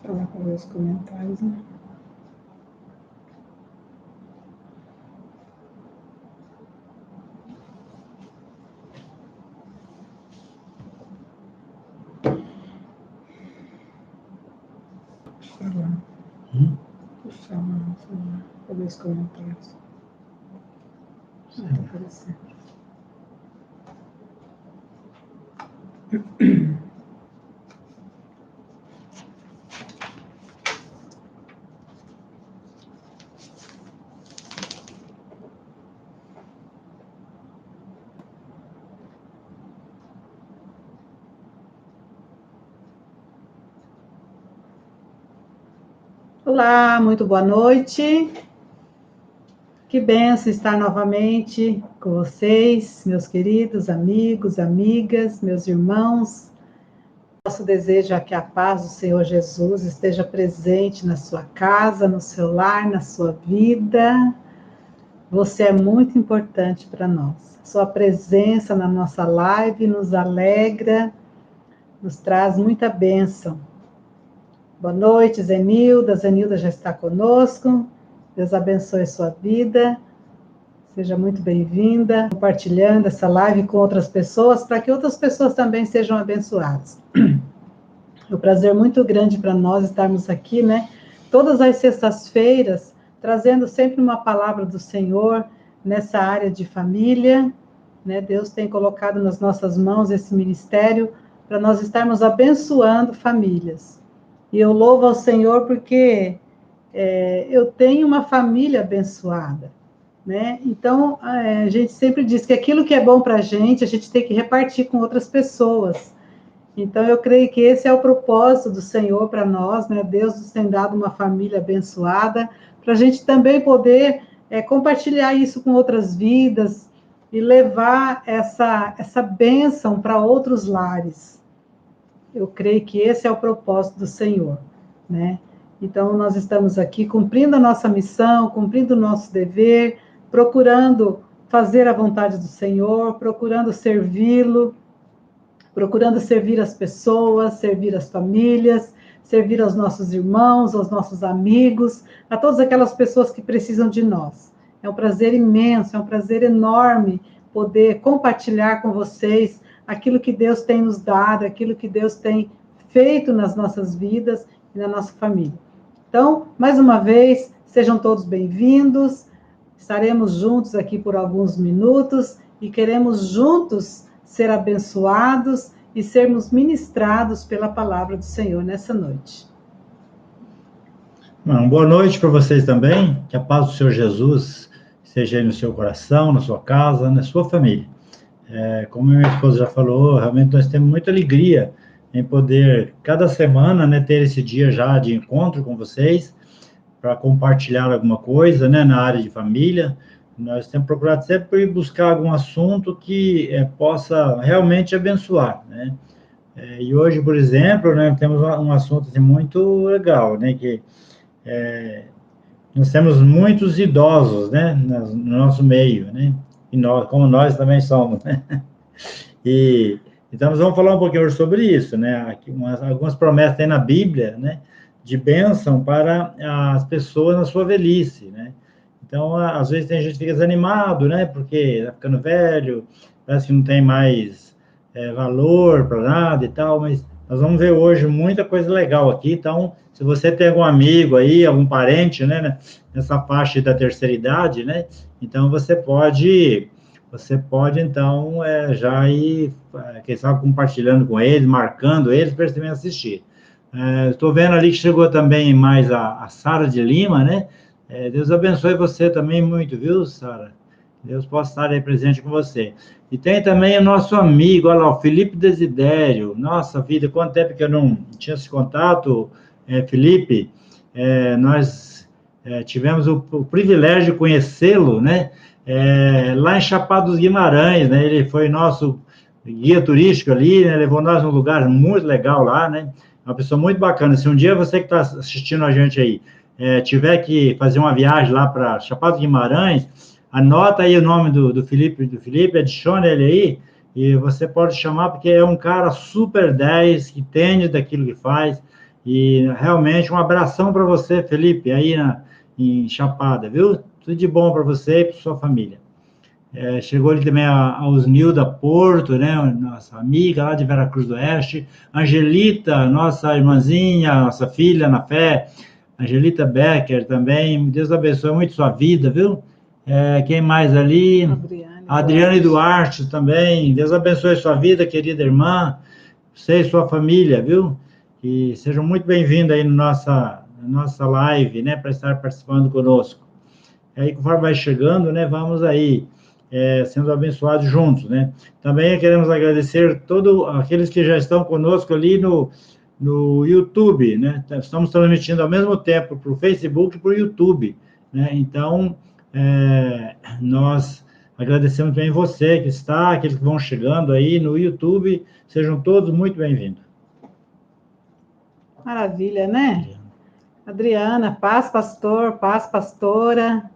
Ela para ver os comentários, né? Puxa lá. Puxa lá, para ver os comentários. Ah, tá aparecendo. Olá, muito boa noite. Que bênção estar novamente com vocês, meus queridos amigos, amigas, meus irmãos. Nosso desejo é que a paz do Senhor Jesus esteja presente na sua casa, no seu lar, na sua vida. Você é muito importante para nós. Sua presença na nossa live nos alegra, nos traz muita bênção. Boa noite, Zenilda. Zenilda já está conosco. Deus abençoe a sua vida. Seja muito bem-vinda, compartilhando essa live com outras pessoas, para que outras pessoas também sejam abençoadas. É um prazer muito grande para nós estarmos aqui, né? Todas as sextas-feiras, trazendo sempre uma palavra do Senhor nessa área de família, né? Deus tem colocado nas nossas mãos esse ministério para nós estarmos abençoando famílias. E eu louvo ao Senhor porque eu tenho uma família abençoada, né? Então, a gente sempre diz que aquilo que é bom para a gente tem que repartir com outras pessoas. Então, eu creio que esse é o propósito do Senhor para nós, né? Deus nos tem dado uma família abençoada, para a gente também poder compartilhar isso com outras vidas e levar essa bênção para outros lares. Eu creio que esse é o propósito do Senhor, né? Então, nós estamos aqui cumprindo a nossa missão, cumprindo o nosso dever, procurando fazer a vontade do Senhor, procurando servi-lo, procurando servir as pessoas, servir as famílias, servir aos nossos irmãos, aos nossos amigos, a todas aquelas pessoas que precisam de nós. É um prazer imenso, é um prazer enorme poder compartilhar com vocês aquilo que Deus tem nos dado, aquilo que Deus tem feito nas nossas vidas e na nossa família. Então, mais uma vez, sejam todos bem-vindos. Estaremos juntos aqui por alguns minutos e queremos juntos ser abençoados e sermos ministrados pela palavra do Senhor nessa noite. Boa noite para vocês também, que a paz do Senhor Jesus esteja aí no seu coração, na sua casa, na sua família. Como minha esposa já falou, realmente nós temos muita alegria em poder, cada semana, né, ter esse dia já de encontro com vocês, para compartilhar alguma coisa, né, na área de família. Nós temos procurado sempre buscar algum assunto que possa realmente abençoar, né? E hoje, por exemplo, né, temos um assunto assim, muito legal, né, que nós temos muitos idosos, né, no nosso meio, né, e nós, como nós também somos, né? E então nós vamos falar um pouquinho hoje sobre isso, né? Aqui algumas promessas tem na Bíblia, né, de bênção para as pessoas na sua velhice, né? Então, às vezes tem gente que fica desanimado, né, porque está ficando velho, parece que não tem mais valor para nada e tal, mas nós vamos ver hoje muita coisa legal aqui. Então, se você tem algum amigo aí, algum parente, né, nessa faixa da terceira idade, né, então você pode então, já ir, quem sabe, compartilhando com eles, marcando eles, para eles também assistir. Estou vendo ali que chegou também mais a Sara de Lima, né? Deus abençoe você também muito, viu, Sara? Deus possa estar aí presente com você. E tem também o nosso amigo, olha lá, o Felipe Desidério. Nossa vida, quanto tempo que eu não tinha esse contato, Felipe. Nós tivemos o privilégio de conhecê-lo, né? Lá em Chapada dos Guimarães, né? Ele foi nosso guia turístico ali, né? Levou nós num lugar muito legal lá, né? Uma pessoa muito bacana. Se um dia você que está assistindo a gente aí tiver que fazer uma viagem lá para Chapada dos Guimarães, anota aí o nome do Felipe, adiciona ele aí, e você pode chamar, porque é um cara super 10, que entende daquilo que faz, E realmente um abração para você, Felipe, aí em Chapada, viu? Tudo de bom para você e para sua família. Chegou ali também a Osnilda Porto, né? Nossa amiga lá de Veracruz do Oeste. Angelita, nossa irmãzinha, nossa filha na fé. Angelita Becker também. Deus abençoe muito sua vida, viu? Quem mais ali? Adriane Duarte também. Deus abençoe sua vida, querida irmã. Você e sua família, viu? E sejam muito bem-vindos aí na nossa live, né? Para estar participando conosco. Aí, conforme vai chegando, né? Vamos aí sendo abençoados juntos, né? Também queremos agradecer todos aqueles que já estão conosco ali no YouTube, né? Estamos transmitindo ao mesmo tempo para o Facebook e para o YouTube, né? Então, nós agradecemos também você que está, aqueles que vão chegando aí no YouTube, sejam todos muito bem-vindos. Maravilha, né? Adriana, paz, pastor, paz, pastora.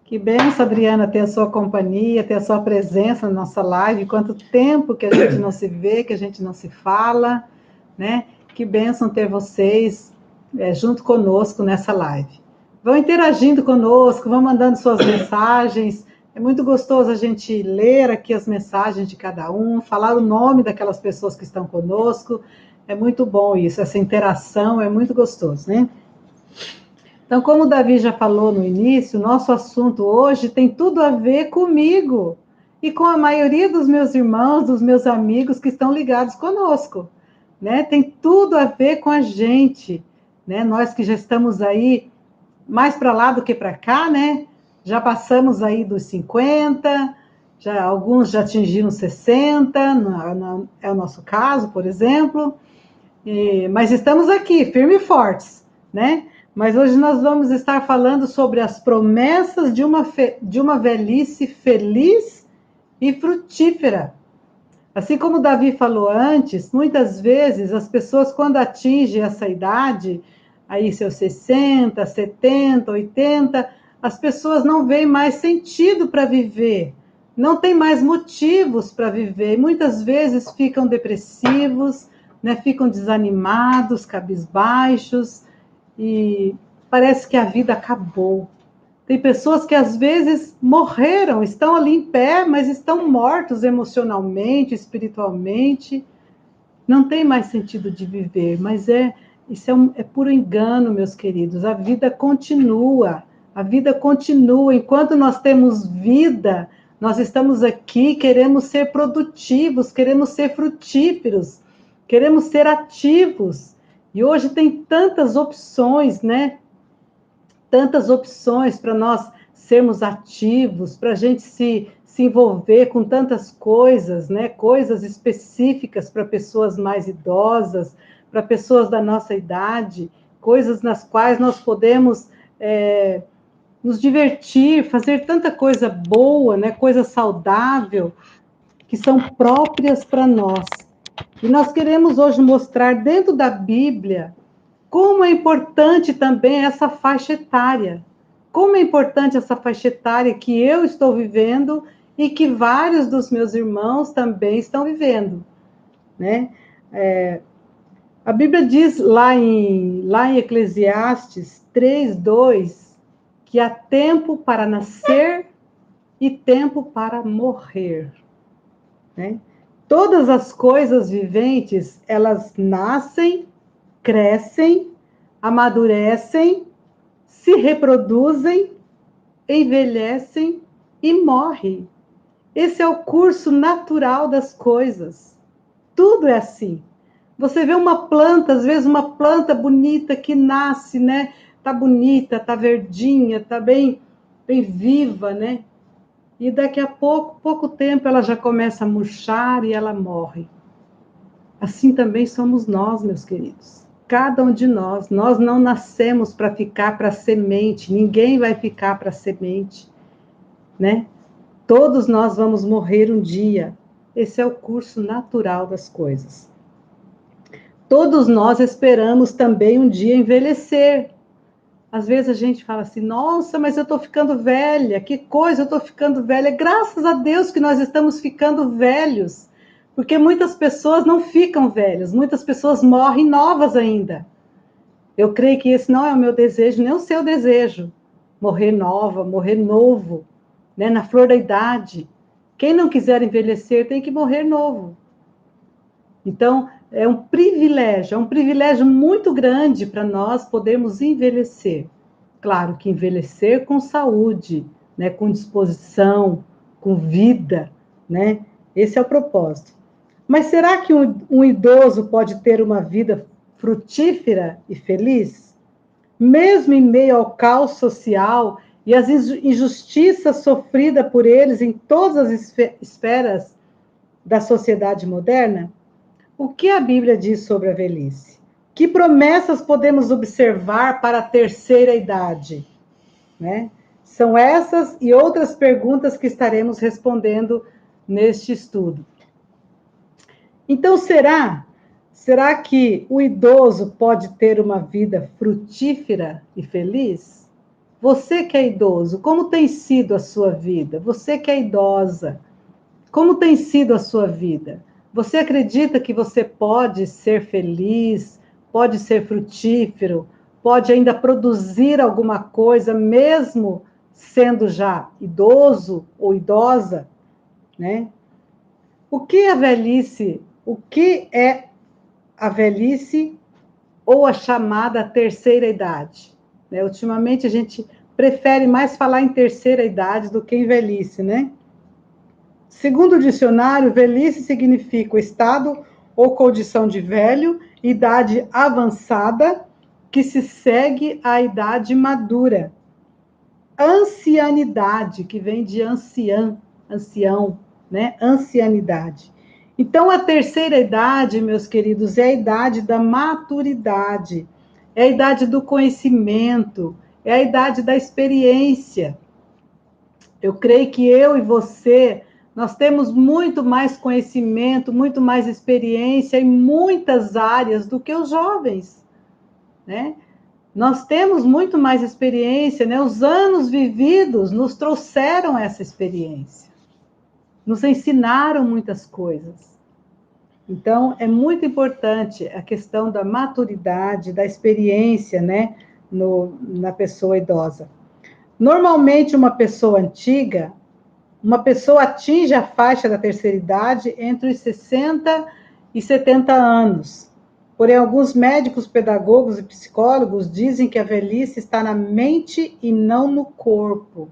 Que benção, Adriana, ter a sua companhia, ter a sua presença na nossa live. Quanto tempo que a gente não se vê, que a gente não se fala, né? Que benção ter vocês junto conosco nessa live. Vão interagindo conosco, vão mandando suas mensagens. É muito gostoso a gente ler aqui as mensagens de cada um, falar o nome daquelas pessoas que estão conosco. É muito bom isso, essa interação é muito gostoso, né? Então, como o Davi já falou no início, nosso assunto hoje tem tudo a ver comigo e com a maioria dos meus irmãos, dos meus amigos que estão ligados conosco, né? Tem tudo a ver com a gente, né? Nós que já estamos aí mais para lá do que para cá, né? Já passamos aí dos 50, alguns já atingiram 60, é o nosso caso, por exemplo, mas estamos aqui, firmes e fortes, né? Mas hoje nós vamos estar falando sobre as promessas de uma velhice feliz e frutífera. Assim como Davi falou antes, muitas vezes as pessoas, quando atingem essa idade, aí seus 60, 70, 80, as pessoas não veem mais sentido para viver, não tem mais motivos para viver, e muitas vezes ficam depressivos, né, ficam desanimados, cabisbaixos, e parece que a vida acabou. Tem pessoas que às vezes morreram, estão ali em pé, mas estão mortos emocionalmente, espiritualmente. Não tem mais sentido de viver, mas isso é puro engano, meus queridos. A vida continua. A vida continua. Enquanto nós temos vida, nós estamos aqui, queremos ser produtivos, queremos ser frutíferos, queremos ser ativos. E hoje tem tantas opções, né? Tantas opções para nós sermos ativos, para a gente se envolver com tantas coisas, né? Coisas específicas para pessoas mais idosas, para pessoas da nossa idade, coisas nas quais nós podemos nos divertir, fazer tanta coisa boa, né? Coisa saudável, que são próprias para nós. E nós queremos hoje mostrar dentro da Bíblia como é importante também essa faixa etária. Como é importante essa faixa etária que eu estou vivendo e que vários dos meus irmãos também estão vivendo, né? A Bíblia diz lá em Eclesiastes 3:2 que há tempo para nascer e tempo para morrer, né? Todas as coisas viventes, elas nascem, crescem, amadurecem, se reproduzem, envelhecem e morrem. Esse é o curso natural das coisas. Tudo é assim. Você vê uma planta, às vezes uma planta bonita que nasce, né? Tá bonita, tá verdinha, tá bem viva, né? E daqui a pouco tempo, ela já começa a murchar e ela morre. Assim também somos nós, meus queridos. Cada um de nós não nascemos para ficar para semente, ninguém vai ficar para semente, né? Todos nós vamos morrer um dia. Esse é o curso natural das coisas. Todos nós esperamos também um dia envelhecer. Às vezes a gente fala assim, nossa, mas eu estou ficando velha, que coisa, eu estou ficando velha. Graças a Deus que nós estamos ficando velhos, porque muitas pessoas não ficam velhas, muitas pessoas morrem novas ainda. Eu creio que esse não é o meu desejo, nem o seu desejo. Morrer nova, morrer novo, né? Na flor da idade. Quem não quiser envelhecer tem que morrer novo. Então, é um privilégio muito grande para nós podermos envelhecer. Claro que envelhecer com saúde, né? Com disposição, com vida, né? Esse é o propósito. Mas será que um idoso pode ter uma vida frutífera e feliz? Mesmo em meio ao caos social e às injustiças sofridas por eles em todas as esferas da sociedade moderna? O que a Bíblia diz sobre a velhice? Que promessas podemos observar para a terceira idade? Né? São essas e outras perguntas que estaremos respondendo neste estudo. Então, será que o idoso pode ter uma vida frutífera e feliz? Você que é idoso, como tem sido a sua vida? Você que é idosa, como tem sido a sua vida? Você acredita que você pode ser feliz, pode ser frutífero, pode ainda produzir alguma coisa, mesmo sendo já idoso ou idosa, né? O que é a velhice ou a chamada terceira idade? Né? Ultimamente a gente prefere mais falar em terceira idade do que em velhice, né? Segundo o dicionário, velhice significa o estado ou condição de velho, idade avançada, que se segue à idade madura. Ancianidade, que vem de ancião, né? Ancianidade. Então, a terceira idade, meus queridos, é a idade da maturidade, é a idade do conhecimento, é a idade da experiência. Eu creio que eu e você, nós temos muito mais conhecimento, muito mais experiência em muitas áreas do que os jovens, né? Nós temos muito mais experiência, né? Os anos vividos nos trouxeram essa experiência, nos ensinaram muitas coisas. Então, é muito importante a questão da maturidade, da experiência, né? Na pessoa idosa. Normalmente, uma pessoa antiga, uma pessoa atinge a faixa da terceira idade entre os 60 e 70 anos. Porém, alguns médicos, pedagogos e psicólogos dizem que a velhice está na mente e não no corpo.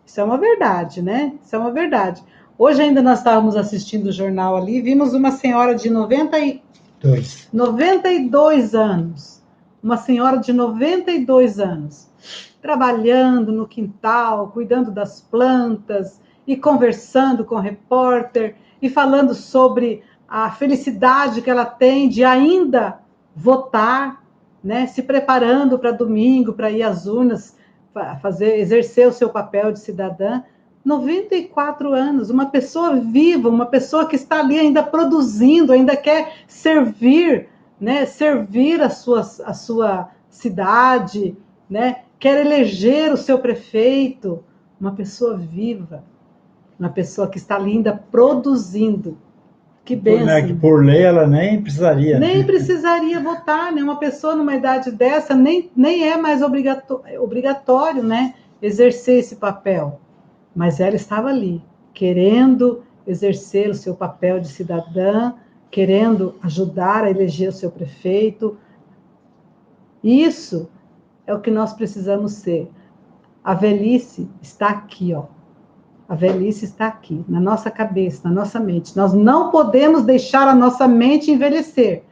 Isso é uma verdade, né? Isso é uma verdade. Hoje ainda nós estávamos assistindo o jornal ali e vimos uma senhora de 92 anos. Uma senhora de 92 anos, trabalhando no quintal, cuidando das plantas e conversando com o repórter e falando sobre a felicidade que ela tem de ainda votar, né? Se preparando para domingo, para ir às urnas, exercer o seu papel de cidadã. 94 anos, uma pessoa viva, uma pessoa que está ali ainda produzindo, ainda quer servir, né? Servir a sua cidade, né? Quer eleger o seu prefeito, uma pessoa viva, uma pessoa que está ali ainda produzindo. Que bênção. Que por lei ela nem precisaria. Nem precisaria votar, né? Uma pessoa numa idade dessa nem é mais obrigatório, né? Exercer esse papel. Mas ela estava ali, querendo exercer o seu papel de cidadã, querendo ajudar a eleger o seu prefeito. Isso é o que nós precisamos ser. A velhice está aqui, ó. A velhice está aqui, na nossa cabeça, na nossa mente. Nós não podemos deixar a nossa mente envelhecer.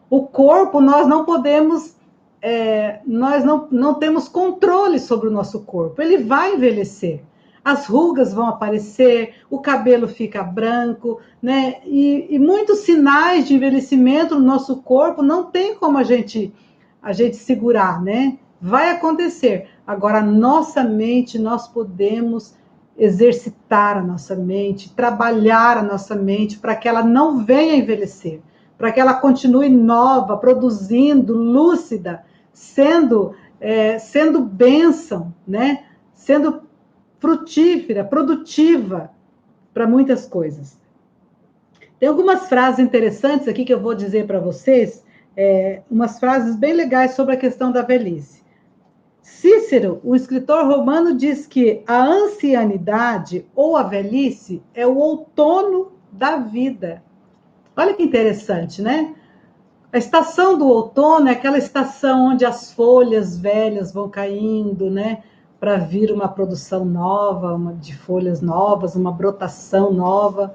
O corpo, nós não podemos, nós não temos controle sobre o nosso corpo. Ele vai envelhecer. As rugas vão aparecer, o cabelo fica branco, né? E muitos sinais de envelhecimento no nosso corpo não tem como a gente segurar, né? Vai acontecer. Agora, a nossa mente, nós podemos exercitar a nossa mente, trabalhar a nossa mente para que ela não venha envelhecer, para que ela continue nova, produzindo, lúcida, sendo bênção, né? Sendo frutífera, produtiva para muitas coisas. Tem algumas frases interessantes aqui que eu vou dizer para vocês, umas frases bem legais sobre a questão da velhice. Cícero, o escritor romano, diz que a ancianidade ou a velhice é o outono da vida. Olha que interessante, né? A estação do outono é aquela estação onde as folhas velhas vão caindo, né? Para vir uma produção nova, de folhas novas, uma brotação nova.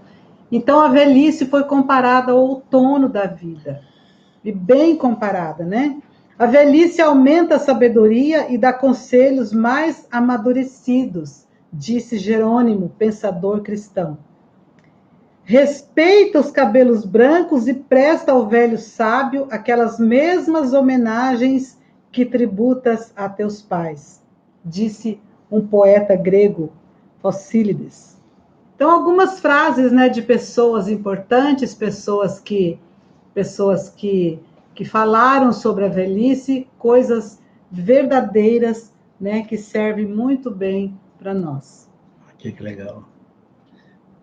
Então, a velhice foi comparada ao outono da vida. E bem comparada, né? A velhice aumenta a sabedoria e dá conselhos mais amadurecidos, disse Jerônimo, pensador cristão. Respeita os cabelos brancos e presta ao velho sábio aquelas mesmas homenagens que tributas a teus pais, disse um poeta grego, Focílides. Então, algumas frases, né, de pessoas importantes, pessoas que falaram sobre a velhice, coisas verdadeiras, né, que servem muito bem para nós. Que legal.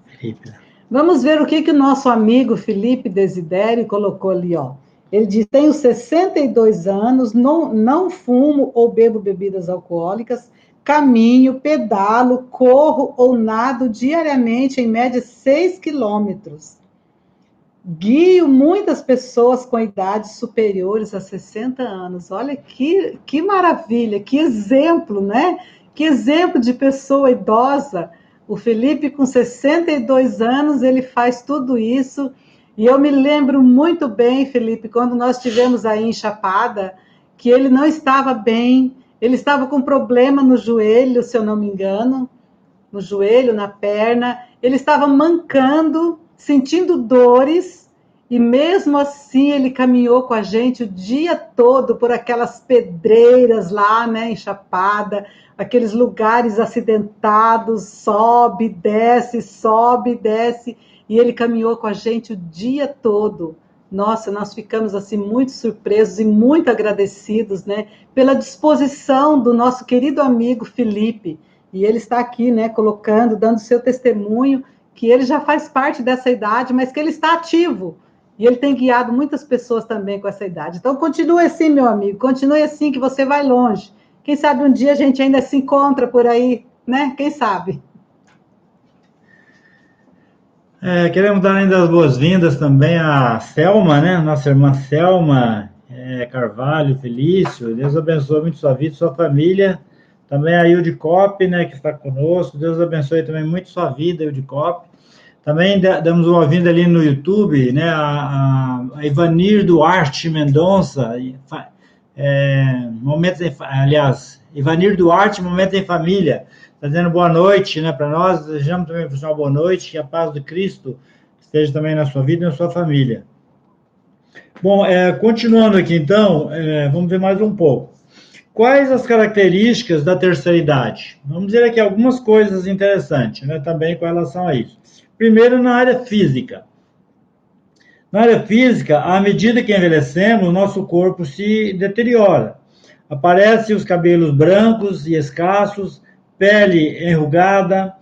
Felipe. Vamos ver o que o nosso amigo Felipe Desidério colocou ali, ó. Ele diz: tenho 62 anos, não fumo ou bebo bebidas alcoólicas, caminho, pedalo, corro ou nado diariamente, em média 6 quilômetros. Guio muitas pessoas com idades superiores a 60 anos. Olha que maravilha, que exemplo, né? Que exemplo de pessoa idosa. O Felipe, com 62 anos, ele faz tudo isso. E eu me lembro muito bem, Felipe, quando nós estivemos aí em Chapada, que ele não estava bem, ele estava com problema no joelho, se eu não me engano, no joelho, na perna, ele estava mancando, sentindo dores, e mesmo assim ele caminhou com a gente o dia todo por aquelas pedreiras lá, né, em Chapada, aqueles lugares acidentados, sobe, desce, e ele caminhou com a gente o dia todo. Nossa, nós ficamos assim muito surpresos e muito agradecidos, né, pela disposição do nosso querido amigo Felipe. E ele está aqui, né, colocando, dando seu testemunho, que ele já faz parte dessa idade, mas que ele está ativo. E ele tem guiado muitas pessoas também com essa idade. Então, continue assim, meu amigo, continue assim, que você vai longe. Quem sabe um dia a gente ainda se encontra por aí, né? Quem sabe? Queremos dar ainda as boas-vindas também à Selma, né? Nossa irmã Selma Carvalho, Felício. Deus abençoe muito sua vida, sua família. Também a Hilde Cop, né, que está conosco. Deus abençoe também muito sua vida, Hilde Cop. Também damos uma vinda ali no YouTube, né? A Ivanir Duarte Mendonça. Ivanir Duarte, Momento em Família, está dizendo boa noite, né, para nós. Desejamos também para o senhor boa noite, que a paz de Cristo esteja também na sua vida e na sua família. Bom, continuando aqui então, vamos ver mais um pouco. Quais as características da terceira idade? Vamos dizer aqui algumas coisas interessantes, né, também com relação a isso. Primeiro, na área física. Na área física, à medida que envelhecemos, o nosso corpo se deteriora. Aparecem os cabelos brancos e escassos, pele enrugada,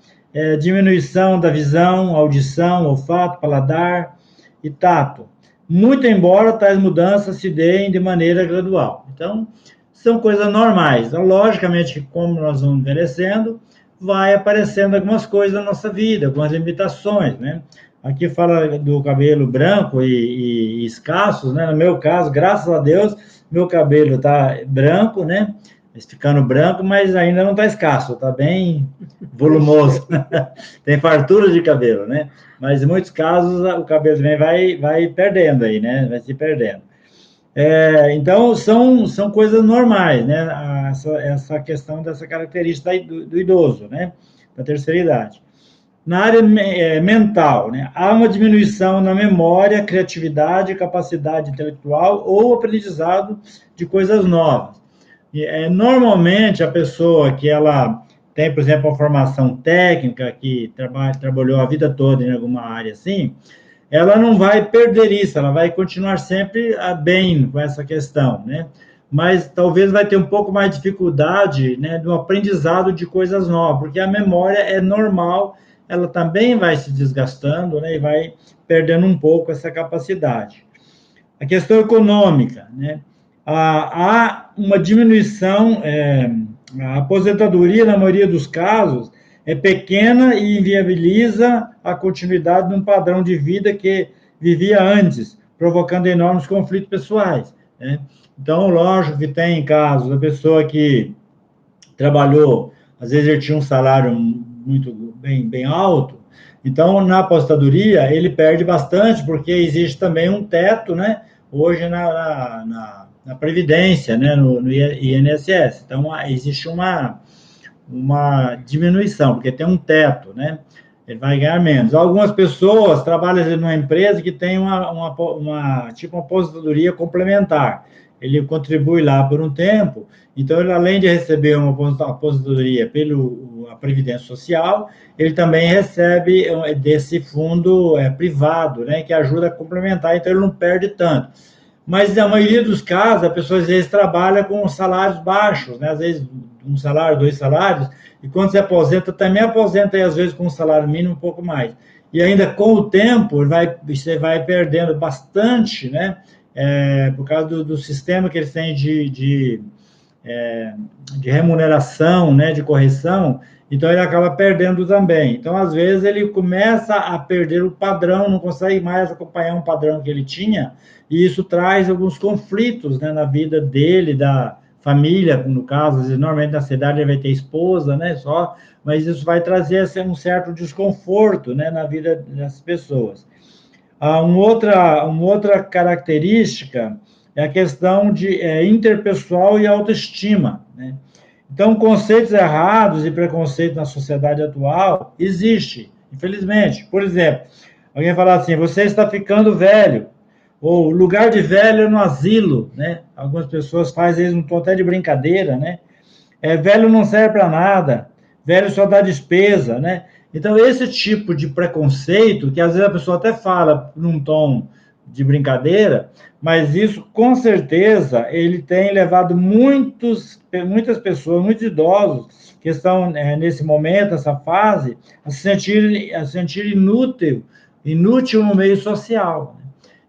diminuição da visão, audição, olfato, paladar e tato. Muito embora tais mudanças se deem de maneira gradual. Então, são coisas normais. Então, logicamente, como nós vamos envelhecendo, vai aparecendo algumas coisas na nossa vida, algumas limitações, né? Aqui fala do cabelo branco e escassos, né? No meu caso, graças a Deus, meu cabelo está branco, né? Ficando branco, mas ainda não está escasso, está bem volumoso. Tem fartura de cabelo, né? Mas em muitos casos o cabelo também vai perdendo aí, né? Vai se perdendo. Então, são coisas normais, né? Essa questão dessa característica do idoso, né? Da terceira idade. Na área mental, né? Há uma diminuição na memória, criatividade, capacidade intelectual ou aprendizado de coisas novas. Normalmente, a pessoa que ela tem, por exemplo, uma formação técnica, que trabalhou a vida toda em alguma área assim, ela não vai perder isso, ela vai continuar sempre bem com essa questão, né? Mas talvez vai ter um pouco mais de dificuldade, né, no aprendizado de coisas novas, porque a memória é normal, ela também vai se desgastando, né, e vai perdendo um pouco essa capacidade. a questão econômica, né? Há uma diminuição, a aposentadoria, na maioria dos casos, é pequena e inviabiliza a continuidade de um padrão de vida que vivia antes, provocando enormes conflitos pessoais, né? Então, lógico que tem casos da pessoa que trabalhou, às vezes ele tinha um salário muito bem alto, então, na aposentadoria, ele perde bastante, porque existe também um teto, né, hoje na Previdência, né, no INSS. Então, existe uma diminuição, porque tem um teto, né, ele vai ganhar menos. Algumas pessoas trabalham numa empresa que tem tipo uma aposentadoria complementar. Ele contribui lá por um tempo, então ele, além de receber uma aposentadoria pela Previdência Social, ele também recebe desse fundo privado, né, que ajuda a complementar, então ele não perde tanto. Mas na maioria dos casos, a pessoa às vezes trabalha com salários baixos, né, às vezes um salário, 2 salários, e quando se aposenta, também aposenta, às vezes, com um salário mínimo um pouco mais. E ainda com o tempo, você vai perdendo bastante, né, por causa do sistema que eles têm de remuneração, né, de correção, então ele acaba perdendo também. Então, às vezes, ele começa a perder o padrão, não consegue mais acompanhar um padrão que ele tinha, e isso traz alguns conflitos, né, na vida dele, da família, no caso, às vezes, normalmente na cidade ele vai ter esposa, né, só, mas isso vai trazer um certo desconforto, né, na vida das pessoas. Uma outra característica é a questão de interpessoal e autoestima, né? Então, conceitos errados e preconceitos na sociedade atual existe, infelizmente. Por exemplo, alguém fala assim, você está ficando velho, ou lugar de velho é no asilo, né? Algumas pessoas fazem isso um tom até de brincadeira, né? Velho não serve para nada, velho só dá despesa, né? Então, esse tipo de preconceito, que às vezes a pessoa até fala num tom de brincadeira, mas isso, com certeza, ele tem levado muitas pessoas, muitos idosos, que estão nesse momento, nessa fase, a se sentir inútil no meio social.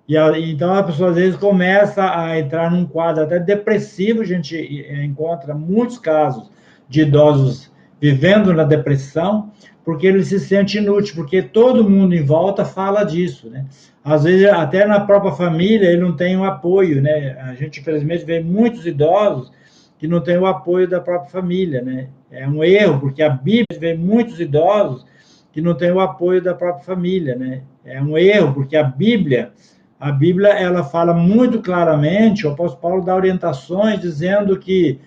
Então, a pessoa, às vezes, começa a entrar num quadro até depressivo. A gente encontra muitos casos de idosos vivendo na depressão, porque ele se sente inútil, porque todo mundo em volta fala disso, né? Às vezes, até na própria família, ele não tem o apoio, né? A gente, infelizmente, vê muitos idosos que não têm o apoio da própria família, né? É um erro, porque a Bíblia vê muitos idosos que não têm o apoio da própria família, né? É um erro, porque a Bíblia, ela fala muito claramente, o apóstolo Paulo dá orientações dizendo que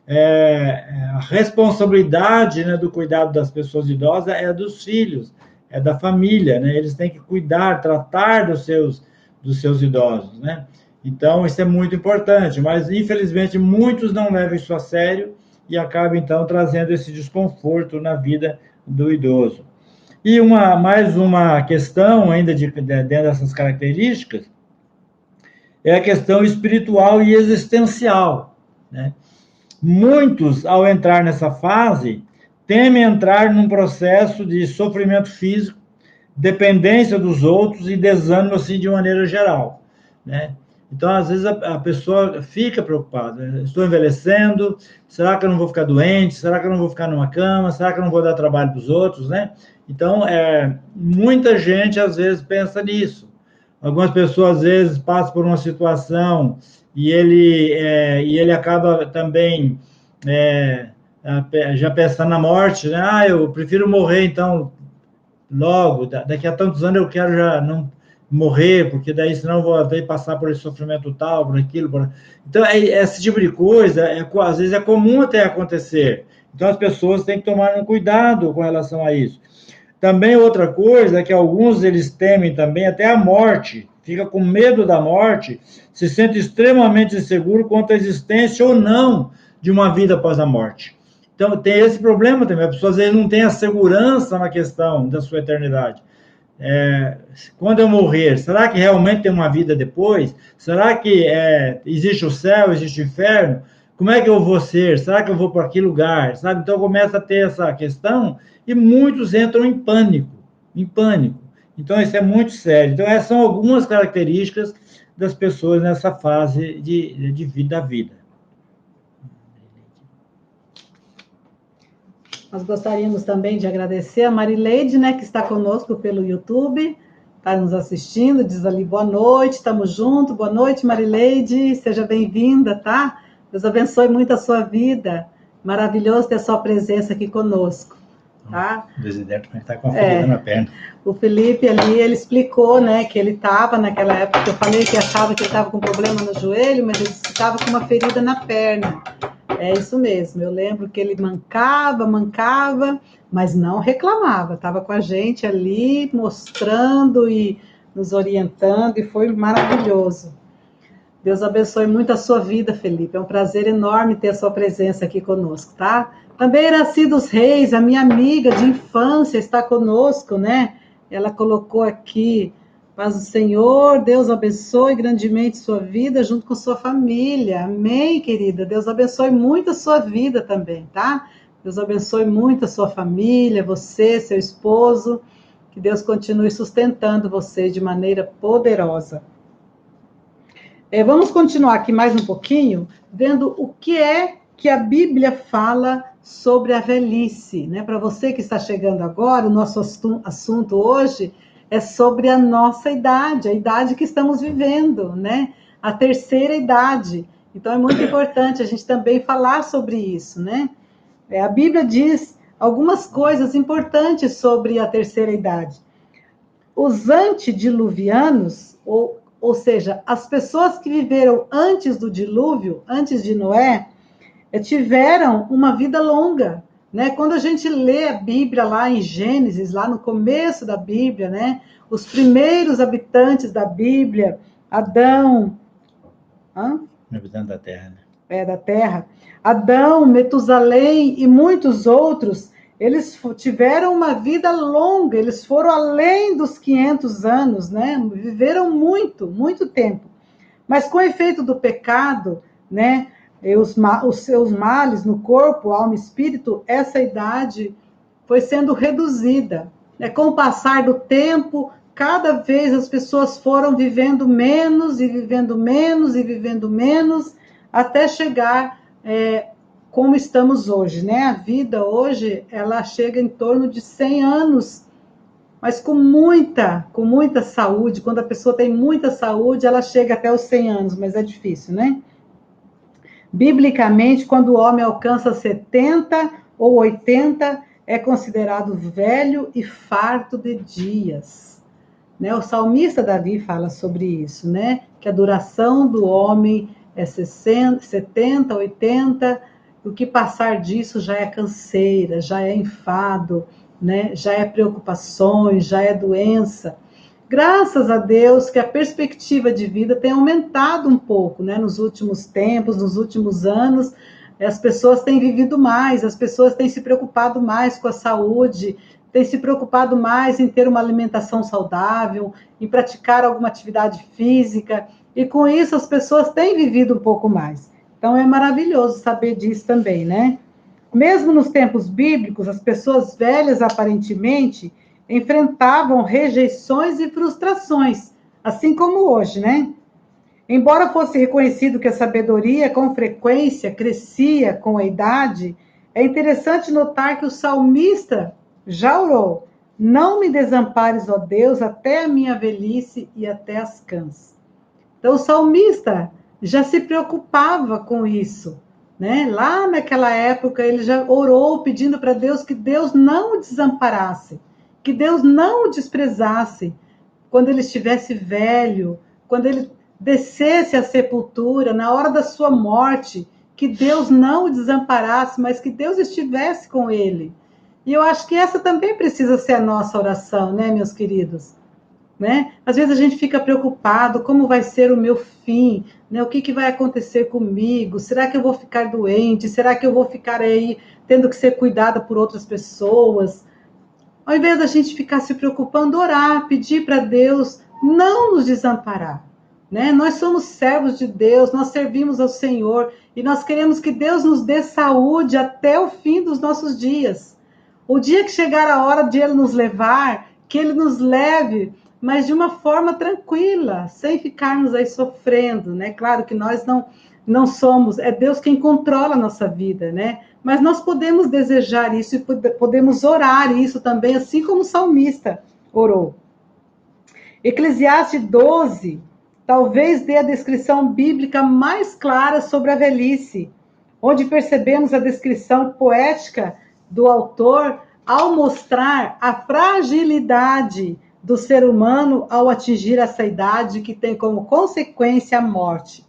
a responsabilidade, né, do cuidado das pessoas idosas é dos filhos, é da família, né? Eles têm que cuidar, tratar dos seus idosos, né? Então, isso é muito importante, mas, infelizmente, muitos não levam isso a sério e acabam, então, trazendo esse desconforto na vida do idoso. E mais uma questão, ainda dentro dessas características, é a questão espiritual e existencial, né? Muitos, ao entrar nessa fase, temem entrar num processo de sofrimento físico, dependência dos outros e desânimo, assim, de maneira geral, né? Então, às vezes, a pessoa fica preocupada. Estou envelhecendo, será que eu não vou ficar doente? Será que eu não vou ficar numa cama? Será que eu não vou dar trabalho para os outros, né? Então, muita gente, às vezes, pensa nisso. Algumas pessoas, às vezes, passam por uma situação e ele acaba também já pensando na morte, né? Eu prefiro morrer, então, logo, daqui a tantos anos eu quero já não morrer, porque daí senão eu vou ter que passar por esse sofrimento tal, por aquilo. Então, esse tipo de coisa, às vezes é comum até acontecer. Então, as pessoas têm que tomar um cuidado com relação a isso. Também outra coisa é que alguns, eles temem também até a morte, fica com medo da morte, se sente extremamente inseguro quanto à existência ou não de uma vida após a morte. Então, tem esse problema também, a pessoa às vezes não tem a segurança na questão da sua eternidade. Quando eu morrer, será que realmente tem uma vida depois? Será que existe o céu, existe o inferno? Como é que eu vou ser? Será que eu vou para que lugar? Sabe? Então, começa a ter essa questão e muitos entram em pânico, Então, isso é muito sério. Então, essas são algumas características das pessoas nessa fase de vida da vida. Nós gostaríamos também de agradecer a Marileide, né, que está conosco pelo YouTube, está nos assistindo, diz ali boa noite, estamos juntos, boa noite, Marileide, seja bem-vinda, tá? Deus abençoe muito a sua vida, maravilhoso ter a sua presença aqui conosco, tá? O desidero está com a ferida na perna. O Felipe ali, ele explicou, né, que ele estava naquela época, que eu falei que achava que ele estava com problema no joelho, mas ele estava com uma ferida na perna. É isso mesmo, eu lembro que ele mancava, mas não reclamava, estava com a gente ali, mostrando e nos orientando, e foi maravilhoso. Deus abençoe muito a sua vida, Felipe, é um prazer enorme ter a sua presença aqui conosco, tá? Também Iraci dos Reis, a minha amiga de infância, está conosco, né? Ela colocou aqui, paz do Senhor, Deus abençoe grandemente sua vida junto com sua família. Amém, querida? Deus abençoe muito a sua vida também, tá? Deus abençoe muito a sua família, você, seu esposo. Que Deus continue sustentando você de maneira poderosa. Vamos continuar aqui mais um pouquinho, vendo o que é que a Bíblia fala sobre a velhice, né? Para você que está chegando agora, o nosso assunto hoje é sobre a nossa idade, a idade que estamos vivendo, né? A terceira idade. Então é muito importante a gente também falar sobre isso, né? A Bíblia diz algumas coisas importantes sobre a terceira idade. Os antediluvianos, ou seja, as pessoas que viveram antes do dilúvio, antes de Noé, tiveram uma vida longa, né? Quando a gente lê a Bíblia lá em Gênesis, lá no começo da Bíblia, né? Os primeiros habitantes da Bíblia, Adão... Habitante da Terra, né? Da Terra. Adão, Metusalém e muitos outros, eles tiveram uma vida longa, eles foram além dos 500 anos, né? Viveram muito, muito tempo. Mas com o efeito do pecado, né? Os seus males no corpo, alma e espírito, essa idade foi sendo reduzida. Com o passar do tempo, cada vez as pessoas foram vivendo menos e vivendo menos e vivendo menos, até chegar como estamos hoje, né? A vida hoje, ela chega em torno de 100 anos, mas com muita saúde. Quando a pessoa tem muita saúde, ela chega até os 100 anos, mas é difícil, né? Biblicamente, quando o homem alcança 70 ou 80, é considerado velho e farto de dias. Né? O salmista Davi fala sobre isso, né? Que a duração do homem é 60, 70, 80, o que passar disso já é canseira, já é enfado, né? Já é preocupações, já é doença. Graças a Deus que a perspectiva de vida tem aumentado um pouco, né? Nos últimos tempos, nos últimos anos, as pessoas têm vivido mais, as pessoas têm se preocupado mais com a saúde, têm se preocupado mais em ter uma alimentação saudável, em praticar alguma atividade física, e com isso as pessoas têm vivido um pouco mais. Então é maravilhoso saber disso também, né? Mesmo nos tempos bíblicos, as pessoas velhas, aparentemente, enfrentavam rejeições e frustrações, assim como hoje, né? Embora fosse reconhecido que a sabedoria, com frequência, crescia com a idade, é interessante notar que o salmista já orou: não me desampares, ó Deus, até a minha velhice e até as cãs. Então, o salmista já se preocupava com isso, né? Lá naquela época, ele já orou pedindo para Deus que Deus não o desamparasse, que Deus não o desprezasse quando ele estivesse velho, quando ele descesse à sepultura, na hora da sua morte, que Deus não o desamparasse, mas que Deus estivesse com ele. E eu acho que essa também precisa ser a nossa oração, né, meus queridos? Né? Às vezes a gente fica preocupado, como vai ser o meu fim, né? O que vai acontecer comigo? Será que eu vou ficar doente? Será que eu vou ficar aí tendo que ser cuidada por outras pessoas? Ao invés da gente ficar se preocupando, orar, pedir para Deus não nos desamparar. Né? Nós somos servos de Deus, nós servimos ao Senhor e nós queremos que Deus nos dê saúde até o fim dos nossos dias. O dia que chegar a hora de Ele nos levar, que Ele nos leve, mas de uma forma tranquila, sem ficarmos aí sofrendo, né? Claro que nós não somos, é Deus quem controla a nossa vida, né? Mas nós podemos desejar isso e podemos orar isso também, assim como o salmista orou. Eclesiastes 12 talvez dê a descrição bíblica mais clara sobre a velhice, onde percebemos a descrição poética do autor ao mostrar a fragilidade do ser humano ao atingir essa idade que tem como consequência a morte.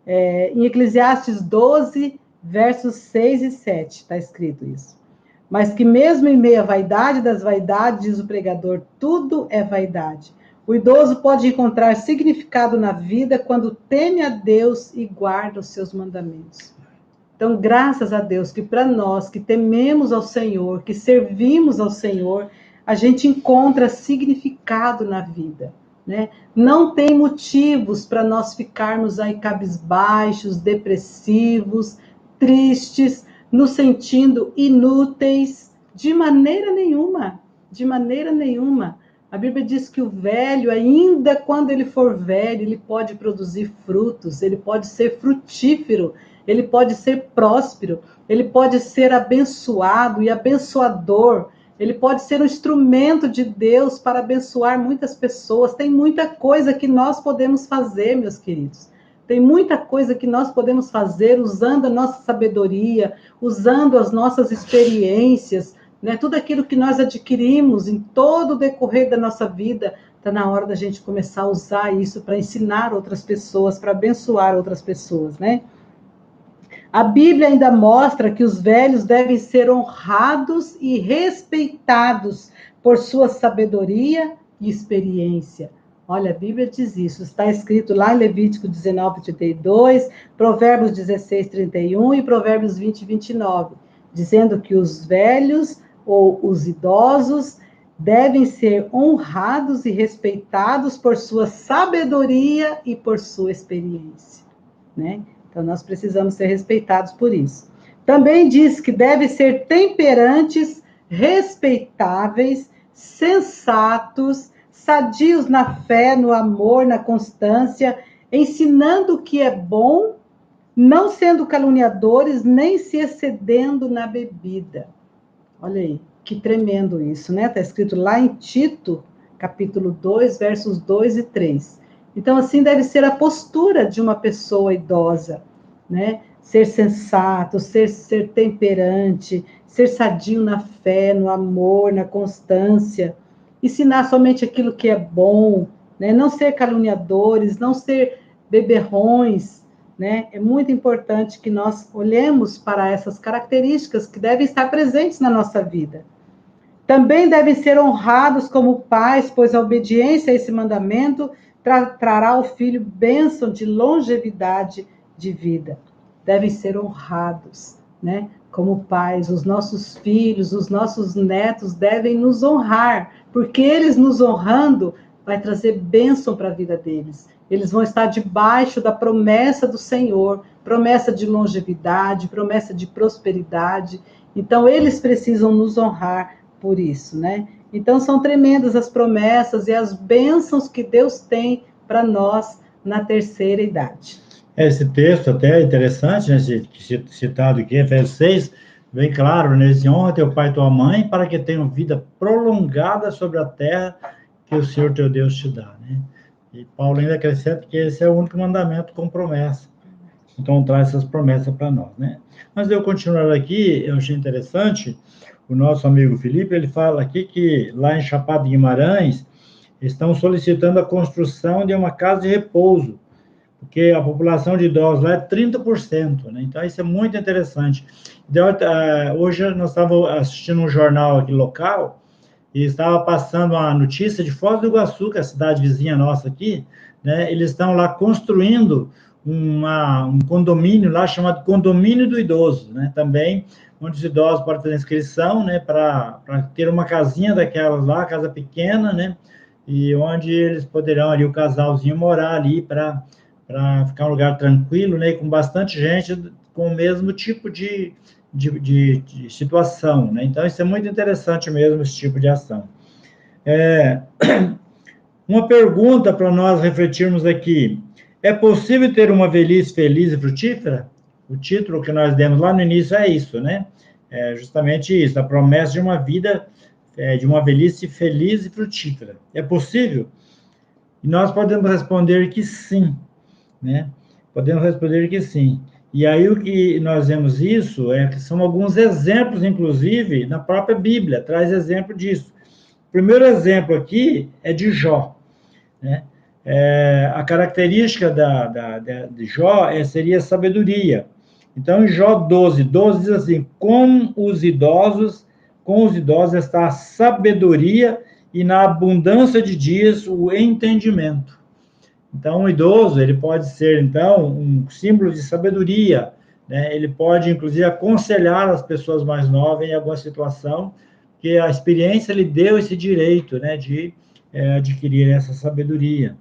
Em Eclesiastes 12, versos 6 e 7, está escrito isso. Mas que mesmo em meio à vaidade das vaidades, diz o pregador, tudo é vaidade. O idoso pode encontrar significado na vida quando teme a Deus e guarda os seus mandamentos. Então, graças a Deus que para nós que tememos ao Senhor, que servimos ao Senhor, a gente encontra significado na vida, né? Não tem motivos para nós ficarmos aí cabisbaixos, depressivos, tristes, nos sentindo inúteis, de maneira nenhuma, de maneira nenhuma. A Bíblia diz que o velho, ainda quando ele for velho, ele pode produzir frutos, ele pode ser frutífero, ele pode ser próspero, ele pode ser abençoado e abençoador, ele pode ser um instrumento de Deus para abençoar muitas pessoas. Tem muita coisa que nós podemos fazer, meus queridos. Tem muita coisa que nós podemos fazer usando a nossa sabedoria, usando as nossas experiências, né? Tudo aquilo que nós adquirimos em todo o decorrer da nossa vida, está na hora da gente começar a usar isso para ensinar outras pessoas, para abençoar outras pessoas, né? A Bíblia ainda mostra que os velhos devem ser honrados e respeitados por sua sabedoria e experiência. Olha, a Bíblia diz isso, está escrito lá em Levítico 19, 32, Provérbios 16, 31 e Provérbios 20, 29, dizendo que os velhos ou os idosos devem ser honrados e respeitados por sua sabedoria e por sua experiência, né? Então, nós precisamos ser respeitados por isso. Também diz que devem ser temperantes, respeitáveis, sensatos, sadios na fé, no amor, na constância, ensinando o que é bom, não sendo caluniadores, nem se excedendo na bebida. Olha aí, que tremendo isso, né? Está escrito lá em Tito, capítulo 2, versos 2 e 3. Então, assim deve ser a postura de uma pessoa idosa, né? Ser sensato, ser temperante, ser sadio na fé, no amor, na constância, ensinar somente aquilo que é bom, né? Não ser caluniadores, não ser beberrões, né? É muito importante que nós olhemos para essas características que devem estar presentes na nossa vida. Também devem ser honrados como pais, pois a obediência a esse mandamento trará ao filho bênção de longevidade de vida. Devem ser honrados, né? Como pais, os nossos filhos, os nossos netos devem nos honrar, porque eles nos honrando vai trazer bênção para a vida deles. Eles vão estar debaixo da promessa do Senhor, promessa de longevidade, promessa de prosperidade. Então, eles precisam nos honrar por isso, né? Então, são tremendas as promessas e as bênçãos que Deus tem para nós na terceira idade. Esse texto até é interessante, né? Citado aqui, Efésios 6, bem claro, né? Honra teu pai e tua mãe para que tenham vida prolongada sobre a terra que o Senhor teu Deus te dá, né? E Paulo ainda acrescenta que esse é o único mandamento com promessa. Então, traz essas promessas para nós, né? Mas eu continuar aqui, eu achei interessante, o nosso amigo Felipe, ele fala aqui que lá em Chapada de Guimarães, estão solicitando a construção de uma casa de repouso, porque a população de idosos lá é 30%, né? Então, isso é muito interessante. Hoje nós estávamos assistindo um jornal aqui local, e estava passando uma notícia de Foz do Iguaçu, que é a cidade vizinha nossa aqui, né? Eles estão lá construindo um condomínio lá chamado Condomínio do Idoso, né? Também, onde os idosos podem fazer inscrição, né? Para ter uma casinha daquelas lá, casa pequena, né? E onde eles poderão ali, o casalzinho, morar ali para ficar um lugar tranquilo, né? E com bastante gente com o mesmo tipo de situação, né? Então, isso é muito interessante mesmo, esse tipo de ação. Uma pergunta para nós refletirmos aqui. É possível ter uma velhice feliz e frutífera? O título que nós demos lá no início é isso, né? É justamente isso, a promessa de uma vida, de uma velhice feliz e frutífera. É possível? E nós podemos responder que sim, né? Podemos responder que sim. E aí o que nós vemos isso que são alguns exemplos, inclusive, na própria Bíblia, traz exemplo disso. O primeiro exemplo aqui é de Jó, né? A característica de Jó seria sabedoria. Então, em Jó 12 diz assim, com os idosos está a sabedoria e na abundância de dias o entendimento. Então, um idoso, ele pode ser, então, um símbolo de sabedoria, né? Ele pode, inclusive, aconselhar as pessoas mais novas em alguma situação, que a experiência lhe deu esse direito, né, de adquirir essa sabedoria.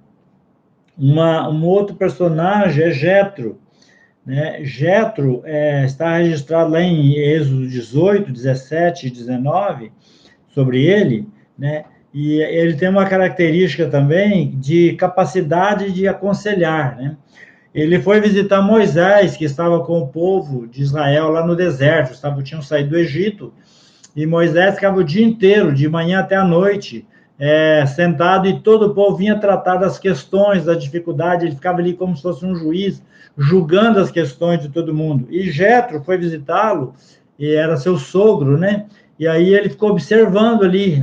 Um outro personagem é Jetro, né? Jetro está registrado lá em Êxodo 18, 17 e 19, sobre ele, né? E ele tem uma característica também de capacidade de aconselhar, né? Ele foi visitar Moisés, que estava com o povo de Israel lá no deserto, tinham saído do Egito, e Moisés ficava o dia inteiro, de manhã até a noite, sentado, e todo o povo vinha tratar das questões, da dificuldade, ele ficava ali como se fosse um juiz, julgando as questões de todo mundo. E Jetro foi visitá-lo, e era seu sogro, né? E aí ele ficou observando ali,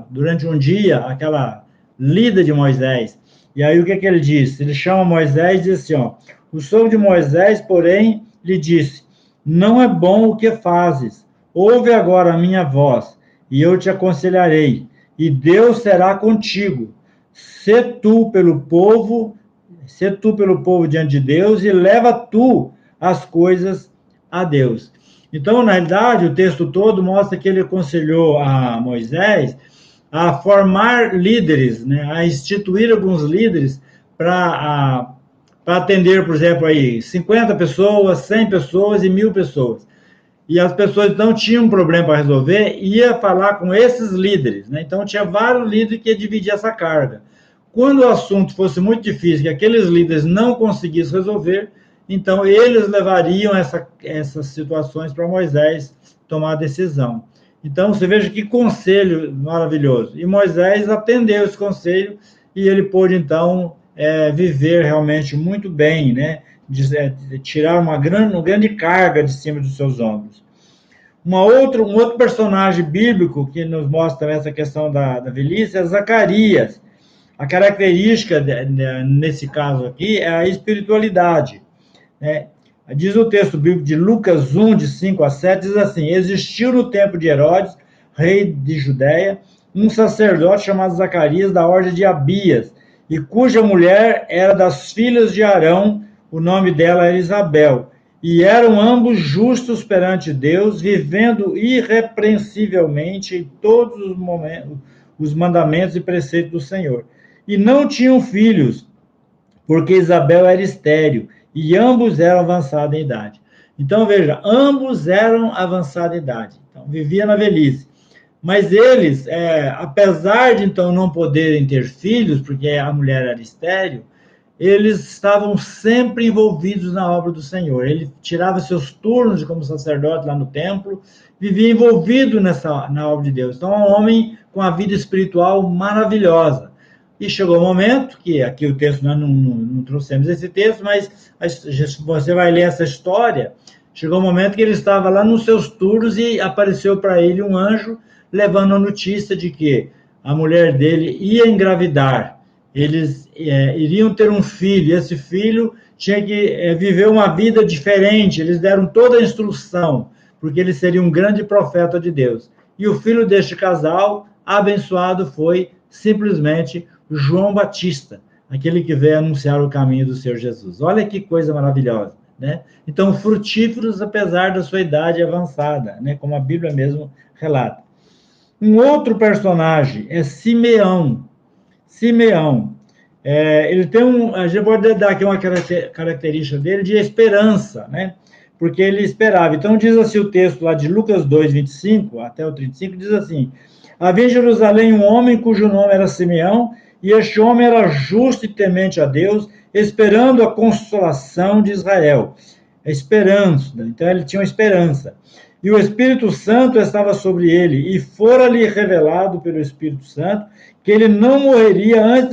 durante um dia, aquela lida de Moisés. E aí o que ele disse? Ele chama Moisés e diz assim, ó, o sogro de Moisés, porém, lhe disse, não é bom o que fazes, ouve agora a minha voz, e eu te aconselharei, e Deus será contigo. Sê tu pelo povo diante de Deus, e leva tu as coisas a Deus. Então, na realidade, o texto todo mostra que ele aconselhou a Moisés a formar líderes, né, a instituir alguns líderes para atender, por exemplo, aí 50 pessoas, 100 pessoas e 1.000 pessoas. E as pessoas não tinham um problema para resolver, ia falar com esses líderes, né? Então, tinha vários líderes que iam dividir essa carga. Quando o assunto fosse muito difícil, que aqueles líderes não conseguissem resolver, então eles levariam essas situações para Moisés tomar a decisão. Então, você veja que conselho maravilhoso. E Moisés atendeu esse conselho e ele pôde, então, viver realmente muito de tirar uma grande carga de cima dos seus ombros. Um outro personagem bíblico que nos mostra também essa questão da velhice é Zacarias. A característica, nesse caso aqui, é a espiritualidade, né? Diz o texto bíblico de Lucas 1, de 5 a 7, diz assim, existiu no tempo de Herodes, rei de Judéia, um sacerdote chamado Zacarias, da ordem de Abias, e cuja mulher era das filhas de Arão, o nome dela era Isabel, e eram ambos justos perante Deus, vivendo irrepreensivelmente em todos os mandamentos e preceitos do Senhor. E não tinham filhos, porque Isabel era estéril, e ambos eram avançados em idade. Então, veja, ambos eram avançados em idade. Então, vivia na velhice. Mas eles, apesar de, então, não poderem ter filhos, porque a mulher era estéril, eles estavam sempre envolvidos na obra do Senhor. Ele tirava seus turnos como sacerdote lá no templo, vivia envolvido na obra de Deus. Então, é um homem com a vida espiritual maravilhosa. E chegou o momento, que aqui o texto, nós não trouxemos esse texto, mas você vai ler essa história, chegou o momento que ele estava lá nos seus turnos e apareceu para ele um anjo, levando a notícia de que a mulher dele ia engravidar, eles iriam ter um filho, e esse filho tinha que viver uma vida diferente, eles deram toda a instrução, porque ele seria um grande profeta de Deus. E o filho deste casal, abençoado, foi simplesmente João Batista, aquele que veio anunciar o caminho do Senhor Jesus. Olha que coisa maravilhosa, né? Então, frutíferos apesar da sua idade avançada, né? Como a Bíblia mesmo relata. Um outro personagem é Simeão. Ele tem a gente pode dar aqui uma característica dele de esperança, né? Porque ele esperava. Então, diz assim o texto lá de Lucas 2, 25 até o 35, diz assim, havia em Jerusalém um homem cujo nome era Simeão, e este homem era justo e temente a Deus, esperando a consolação de Israel. A esperança, então ele tinha uma esperança. E o Espírito Santo estava sobre ele, e fora-lhe revelado pelo Espírito Santo que ele não morreria antes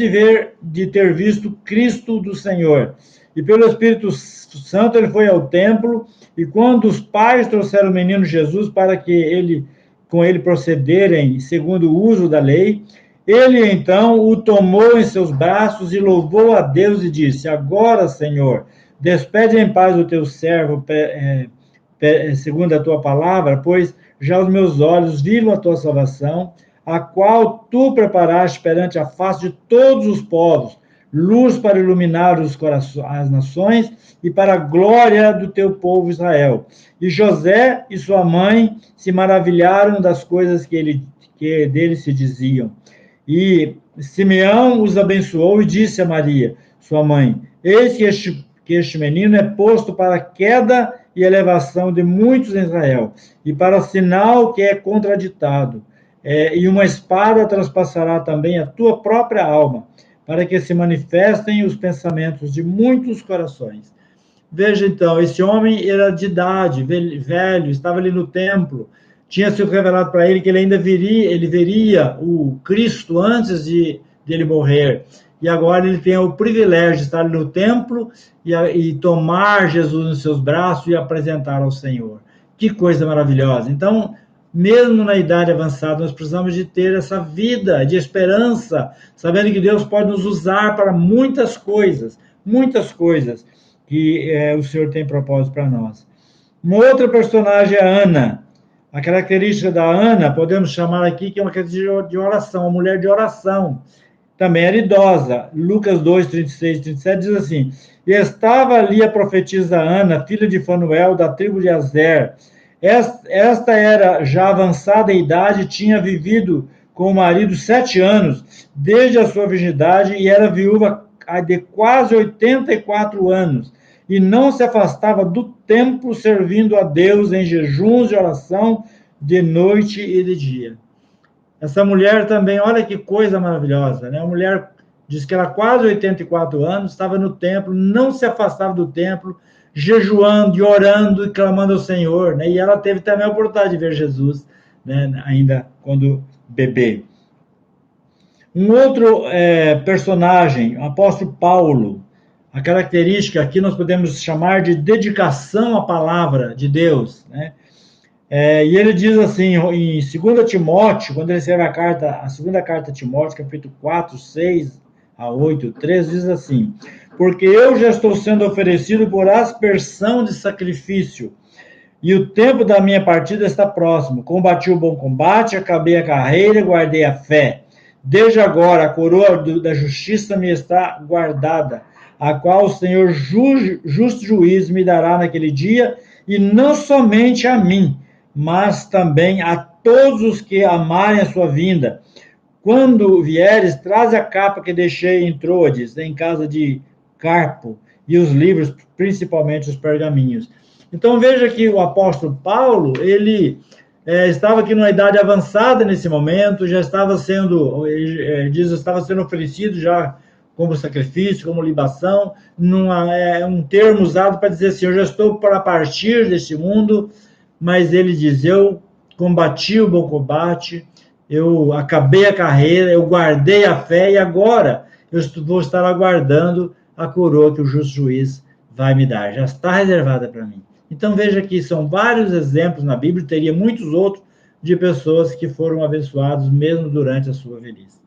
de ter visto Cristo do Senhor. E pelo Espírito Santo ele foi ao templo, e quando os pais trouxeram o menino Jesus para que com ele procederem segundo o uso da lei, ele então o tomou em seus braços e louvou a Deus e disse: agora, Senhor, despede em paz o teu servo, segundo a tua palavra, pois já os meus olhos viram a tua salvação, a qual tu preparaste perante a face de todos os povos, luz para iluminar as nações e para a glória do teu povo Israel. E José e sua mãe se maravilharam das coisas que dele se diziam. E Simeão os abençoou e disse a Maria, sua mãe: eis que este menino é posto para a queda e elevação de muitos em Israel, e para o sinal que é contraditado. E uma espada transpassará também a tua própria alma, para que se manifestem os pensamentos de muitos corações. Veja então, esse homem era de idade, velho, estava ali no templo, tinha sido revelado para ele que ele veria o Cristo antes de ele morrer. E agora ele tem o privilégio de estar ali no templo e tomar Jesus nos seus braços e apresentar ao Senhor. Que coisa maravilhosa! Então, mesmo na idade avançada, nós precisamos de ter essa vida de esperança, sabendo que Deus pode nos usar para muitas coisas que o Senhor tem propósito para nós. Uma outra personagem é a Ana. A característica da Ana, podemos chamar aqui, que é uma característica de oração, uma mulher de oração. Também era idosa. Lucas 2, 36 e 37 diz assim: e estava ali a profetisa Ana, filha de Fanuel, da tribo de Azer. Esta era já avançada em idade, tinha vivido com o marido 7 anos, desde a sua virgindade, e era viúva de quase 84 anos, e não se afastava do templo, servindo a Deus em jejuns de oração, de noite e de dia. Essa mulher também, olha que coisa maravilhosa, né? A mulher diz que era quase 84 anos, estava no templo, não se afastava do templo, jejuando e orando e clamando ao Senhor, né? E ela teve também a oportunidade de ver Jesus, né? Ainda quando bebê. Um outro personagem, o apóstolo Paulo. A característica aqui nós podemos chamar de dedicação à palavra de Deus, né? E ele diz assim, em 2 Timóteo, quando ele escreve a segunda carta a Timóteo, capítulo 4, 6 a 8, 13, diz assim: porque eu já estou sendo oferecido por aspersão de sacrifício, e o tempo da minha partida está próximo. Combati o bom combate, acabei a carreira e guardei a fé. Desde agora a coroa da justiça me está guardada, a qual o Senhor justo juiz me dará naquele dia, e não somente a mim, mas também a todos os que amarem a sua vinda. Quando vieres, traz a capa que deixei em Troades, em casa de Carpo, e os livros, principalmente os pergaminhos. Então veja que o apóstolo Paulo, ele estava aqui numa idade avançada nesse momento, já estava sendo, estava sendo oferecido já como sacrifício, como libação, um termo usado para dizer assim: eu já estou para partir deste mundo, mas ele diz: eu combati o bom combate, eu acabei a carreira, eu guardei a fé, e agora eu vou estar aguardando a coroa que o justo juiz vai me dar, já está reservada para mim. Então veja que são vários exemplos na Bíblia, teria muitos outros, de pessoas que foram abençoados mesmo durante a sua velhice.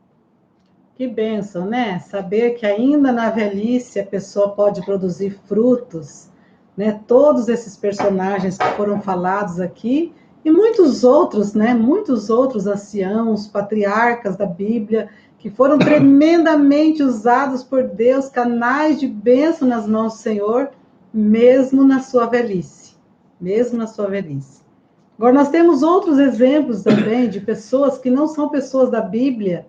Que bênção, né? Saber que ainda na velhice a pessoa pode produzir frutos, né? Todos esses personagens que foram falados aqui, e muitos outros, né? Muitos outros anciãos, patriarcas da Bíblia, que foram tremendamente usados por Deus, canais de bênção nas mãos do Senhor, mesmo na sua velhice. Mesmo na sua velhice. Agora, nós temos outros exemplos também de pessoas que não são pessoas da Bíblia,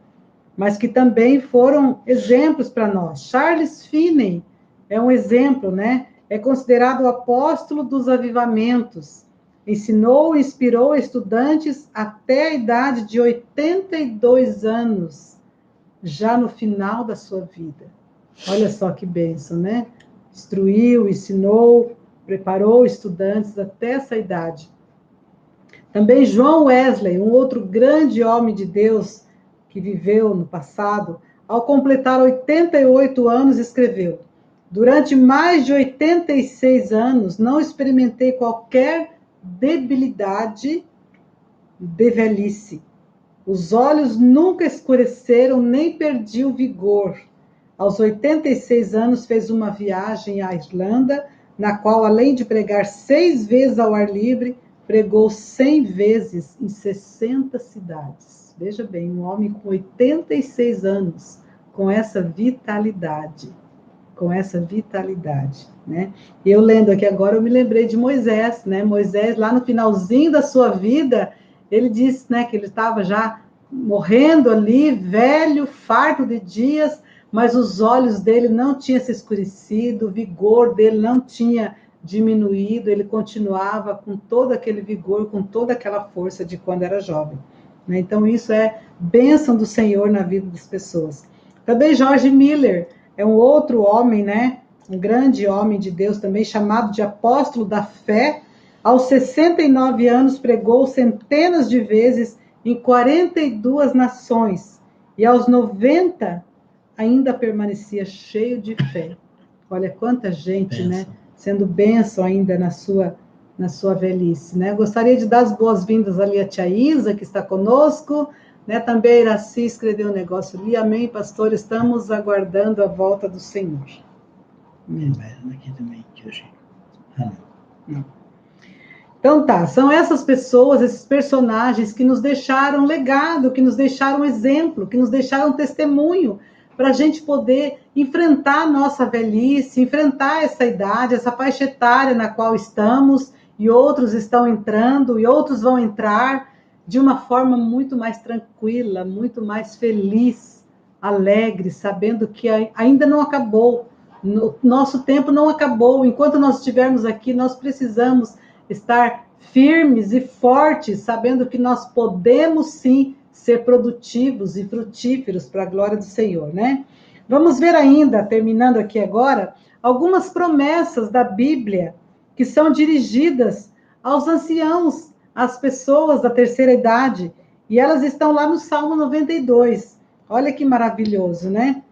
mas que também foram exemplos para nós. Charles Finney é um exemplo, né? É considerado o apóstolo dos avivamentos. Ensinou e inspirou estudantes até a idade de 82 anos, já no final da sua vida. Olha só que bênção, né? Instruiu, ensinou, preparou estudantes até essa idade. Também João Wesley, um outro grande homem de Deus que viveu no passado, ao completar 88 anos, escreveu: durante mais de 86 anos, não experimentei qualquer debilidade de velhice. Os olhos nunca escureceram, nem perdi o vigor. Aos 86 anos, fez uma viagem à Irlanda, na qual, além de pregar 6 vezes ao ar livre, pregou 100 vezes em 60 cidades. Veja bem, um homem com 86 anos, com essa vitalidade. Né? E eu lendo aqui agora, eu me lembrei de Moisés, né? Moisés, lá no finalzinho da sua vida, ele disse, né, que ele estava já morrendo ali, velho, farto de dias, mas os olhos dele não tinham se escurecido, o vigor dele não tinha diminuído, ele continuava com todo aquele vigor, com toda aquela força de quando era jovem. Né? Então, isso é bênção do Senhor na vida das pessoas. Também George Miller é um outro homem, né? Um grande homem de Deus também, chamado de apóstolo da fé. Aos 69 anos, pregou centenas de vezes em 42 nações. E aos 90, ainda permanecia cheio de fé. Olha quanta gente, bênção, né? Sendo bênção ainda na sua velhice, né? Gostaria de dar as boas-vindas ali a tia Isa, que está conosco, né? Também a Iraci escreveu um negócio ali. Amém, pastor, estamos aguardando a volta do Senhor. Aqui também, que hoje. Não. Então tá, são essas pessoas, esses personagens que nos deixaram legado, que nos deixaram exemplo, que nos deixaram testemunho, para a gente poder enfrentar a nossa velhice, enfrentar essa idade, essa faixa etária na qual estamos, e outros estão entrando, e outros vão entrar, de uma forma muito mais tranquila, muito mais feliz, alegre, sabendo que ainda não acabou, nosso tempo não acabou, enquanto nós estivermos aqui, nós precisamos estar firmes e fortes, sabendo que nós podemos sim ser produtivos e frutíferos para a glória do Senhor, né? Vamos ver ainda, terminando aqui agora, algumas promessas da Bíblia que são dirigidas aos anciãos, às pessoas da terceira idade, e elas estão lá no Salmo 92. Olha que maravilhoso, né?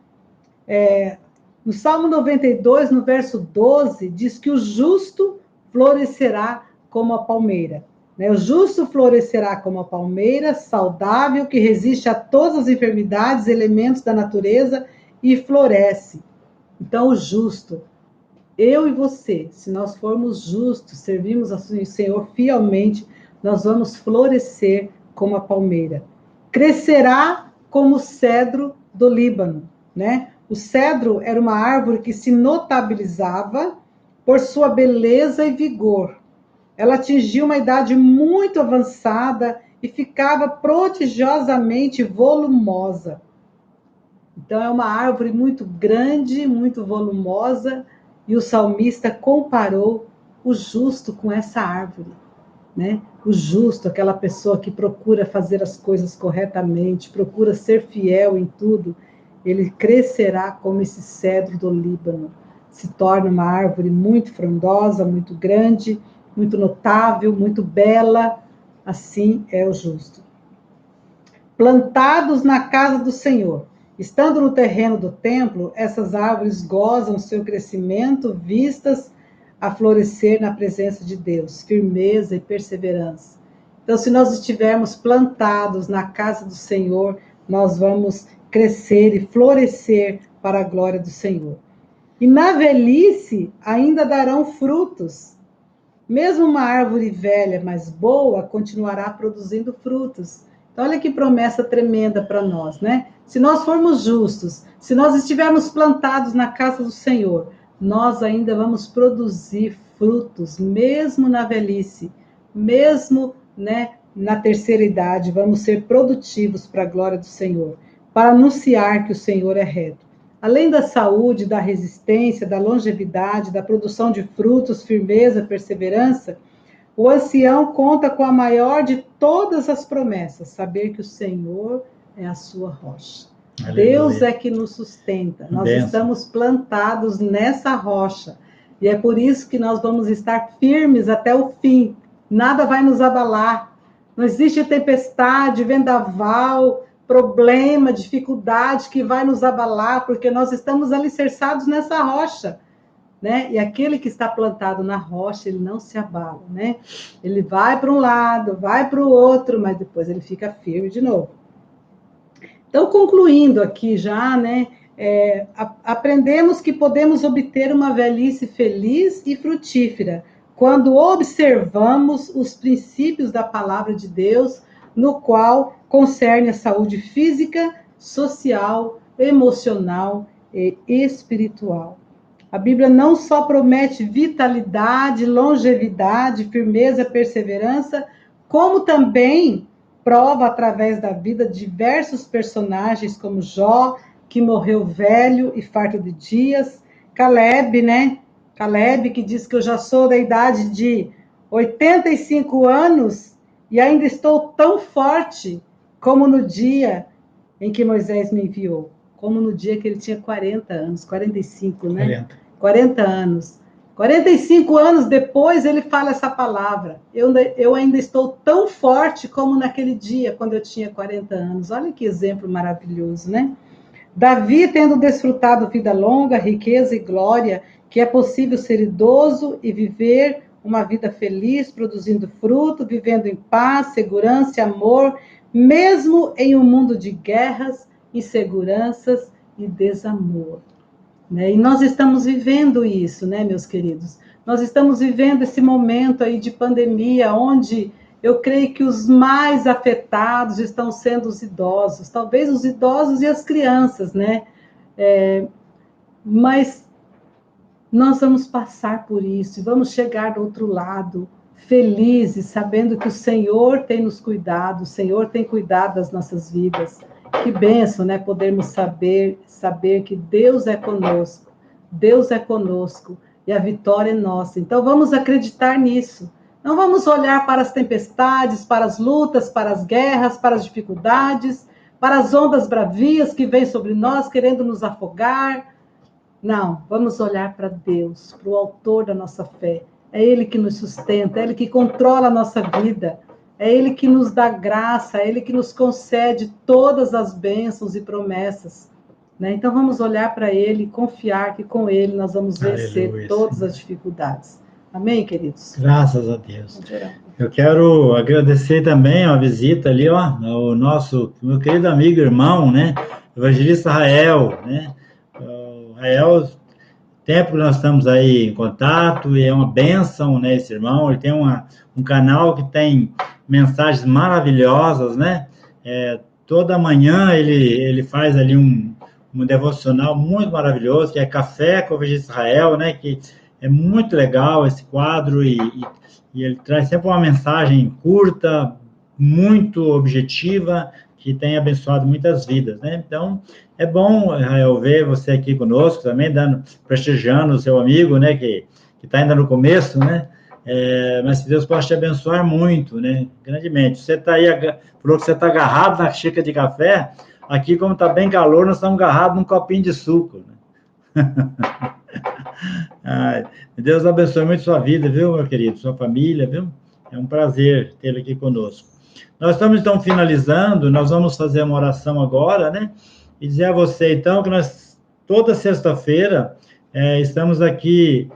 No Salmo 92, no verso 12, diz que o justo florescerá como a palmeira. O justo florescerá como a palmeira, saudável, que resiste a todas as enfermidades, elementos da natureza e floresce. Então, o justo, eu e você, se nós formos justos, servimos ao Senhor fielmente, nós vamos florescer como a palmeira. Crescerá como o cedro do Líbano, né? O cedro era uma árvore que se notabilizava por sua beleza e vigor. Ela atingiu uma idade muito avançada e ficava prodigiosamente volumosa. Então, é uma árvore muito grande, muito volumosa, e o salmista comparou o justo com essa árvore, né? O justo, aquela pessoa que procura fazer as coisas corretamente, procura ser fiel em tudo, ele crescerá como esse cedro do Líbano. Se torna uma árvore muito frondosa, muito grande, muito notável, muito bela. Assim é o justo. Plantados na casa do Senhor, estando no terreno do templo, essas árvores gozam seu crescimento, vistas a florescer na presença de Deus, firmeza e perseverança. Então, se nós estivermos plantados na casa do Senhor, nós vamos crescer e florescer para a glória do Senhor. E na velhice ainda darão frutos. Mesmo uma árvore velha, mas boa, continuará produzindo frutos. Então, olha que promessa tremenda para nós, né? Se nós formos justos, se nós estivermos plantados na casa do Senhor, nós ainda vamos produzir frutos, mesmo na velhice, mesmo, né, na terceira idade, vamos ser produtivos para a glória do Senhor, para anunciar que o Senhor é reto. Além da saúde, da resistência, da longevidade, da produção de frutos, firmeza, perseverança, O ancião conta com a maior de todas as promessas, saber que o Senhor é a sua rocha. Aleluia. Deus é que nos sustenta. Nós estamos plantados nessa rocha. E é por isso que nós vamos estar firmes até o fim. Nada vai nos abalar. Não existe tempestade, vendaval, problema, dificuldade que vai nos abalar, porque nós estamos alicerçados nessa rocha, né? E aquele que está plantado na rocha, ele não se abala, né? Ele vai para um lado, vai para o outro, mas depois ele fica firme de novo. Então, concluindo aqui já, né? Aprendemos que podemos obter uma velhice feliz e frutífera quando observamos os princípios da palavra de Deus, no qual concerne a saúde física, social, emocional e espiritual. A Bíblia não só promete vitalidade, longevidade, firmeza, perseverança, como também prova através da vida diversos personagens como Jó, que morreu velho e farto de dias, Caleb, né? Caleb, que diz que eu já sou da idade de 85 anos e ainda estou tão forte como no dia em que Moisés me enviou, como no dia que ele tinha 40 anos, 45, né? 40 anos. 45 anos depois ele fala essa palavra. Eu ainda estou tão forte como naquele dia, quando eu tinha 40 anos. Olha que exemplo maravilhoso, né? Davi, tendo desfrutado vida longa, riqueza e glória, que é possível ser idoso e viver uma vida feliz, produzindo fruto, vivendo em paz, segurança e amor, mesmo em um mundo de guerras, inseguranças e desamor. Né? E nós estamos vivendo isso, né, meus queridos? Nós estamos vivendo esse momento aí de pandemia, onde eu creio que os mais afetados estão sendo os idosos, talvez os idosos e as crianças, né? Mas nós vamos passar por isso e vamos chegar do outro lado felizes, sabendo que o Senhor tem nos cuidado, o Senhor tem cuidado das nossas vidas. Que bênção, né? Podermos saber que Deus é conosco e a vitória é nossa. Então vamos acreditar nisso. Não vamos olhar para as tempestades, para as lutas, para as guerras, para as dificuldades, para as ondas bravias que vêm sobre nós querendo nos afogar. Não, vamos olhar para Deus, para o autor da nossa fé. É Ele que nos sustenta, é Ele que controla a nossa vida, é Ele que nos dá graça, é Ele que nos concede todas as bênçãos e promessas. Né? Então vamos olhar para Ele e confiar que com Ele nós vamos vencer Aleluia, todas as dificuldades. Amém, queridos? Graças a Deus. Eu quero agradecer também a visita ali, ó, ao meu querido amigo, irmão, né? Evangelista Rael, né? Rael, tempo que nós estamos aí em contato, e é uma bênção, né, esse irmão, ele tem um canal que tem mensagens maravilhosas, né, toda manhã ele faz ali um devocional muito maravilhoso, que é Café com o Evangelista Israel, né, que é muito legal esse quadro, e ele traz sempre uma mensagem curta, muito objetiva, que tem abençoado muitas vidas, né? Então, é bom, Rael, ver você aqui conosco também, prestigiando o seu amigo, né, que está ainda no começo, né? Mas que Deus possa te abençoar muito, né? Grandemente. Você está aí, falou que você está agarrado na xícara de café, aqui, como está bem calor, nós estamos agarrados num copinho de suco, né? Ai, Deus abençoe muito sua vida, viu, meu querido? Sua família, viu? É um prazer tê-lo aqui conosco. Nós estamos, então, finalizando, nós vamos fazer uma oração agora, né? E dizer a você, então, que nós, toda sexta-feira, estamos aqui,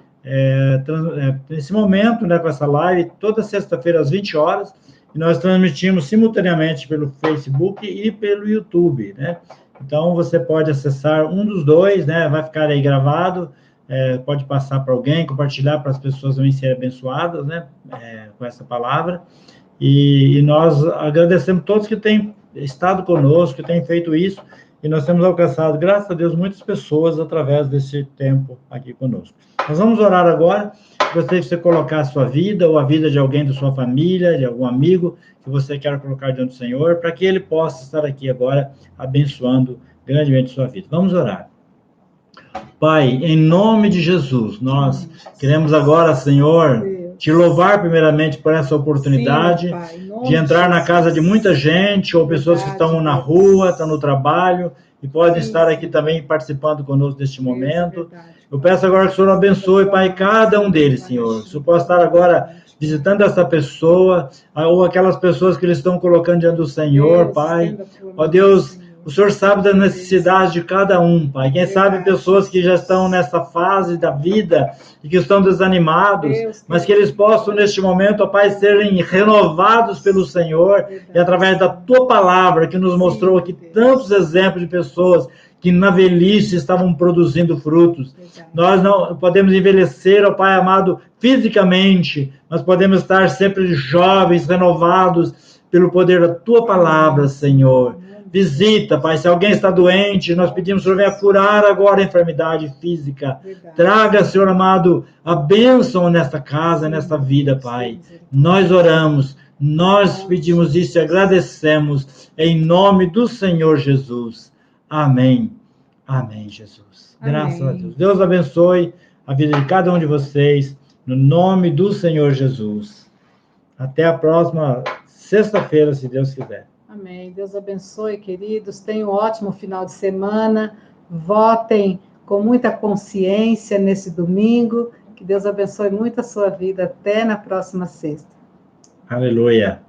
nesse momento, né, com essa live, toda sexta-feira, às 20 horas, e nós transmitimos simultaneamente pelo Facebook e pelo YouTube, né? Então, você pode acessar um dos dois, né? Vai ficar aí gravado, pode passar para alguém, compartilhar para as pessoas também serem abençoadas, né? Com essa palavra. E nós agradecemos todos que têm estado conosco, que têm feito isso, e nós temos alcançado, graças a Deus, muitas pessoas através desse tempo aqui conosco. Nós vamos orar agora. Gostaria que você colocar a sua vida, ou a vida de alguém da sua família, de algum amigo, que você quer colocar diante do Senhor, para que ele possa estar aqui agora, abençoando grandemente a sua vida. Vamos orar. Pai, em nome de Jesus, nós queremos agora, Senhor, te louvar primeiramente por essa oportunidade de entrar na casa de muita gente, ou pessoas que estão na rua, estão no trabalho, e podem estar aqui também participando conosco neste momento. Eu peço agora que o Senhor abençoe, Pai, cada um deles, Senhor. Que o Senhor possa estar agora visitando essa pessoa, ou aquelas pessoas que eles estão colocando diante do Senhor, Pai. Ó Deus, o Senhor sabe das necessidades de cada um, Pai. Quem sabe pessoas que já estão nessa fase da vida e que estão desanimados, mas que eles possam, neste momento, ó Pai, serem renovados pelo Senhor e através da Tua palavra, que nos mostrou aqui tantos exemplos de pessoas que na velhice estavam produzindo frutos. Nós não podemos envelhecer, ó Pai amado, fisicamente, mas podemos estar sempre jovens, renovados pelo poder da Tua palavra, Senhor. Visita, Pai, se alguém está doente, nós pedimos, Senhor, venha curar agora a enfermidade física. Traga, Senhor amado, a bênção nesta casa, nesta vida, Pai. Nós oramos, nós pedimos isso e agradecemos em nome do Senhor Jesus. Amém. Amém, Jesus. Graças a Deus. Deus abençoe a vida de cada um de vocês, no nome do Senhor Jesus. Até a próxima sexta-feira, se Deus quiser. Amém. Deus abençoe, queridos. Tenham um ótimo final de semana. Votem com muita consciência nesse domingo. Que Deus abençoe muito a sua vida. Até na próxima sexta. Aleluia.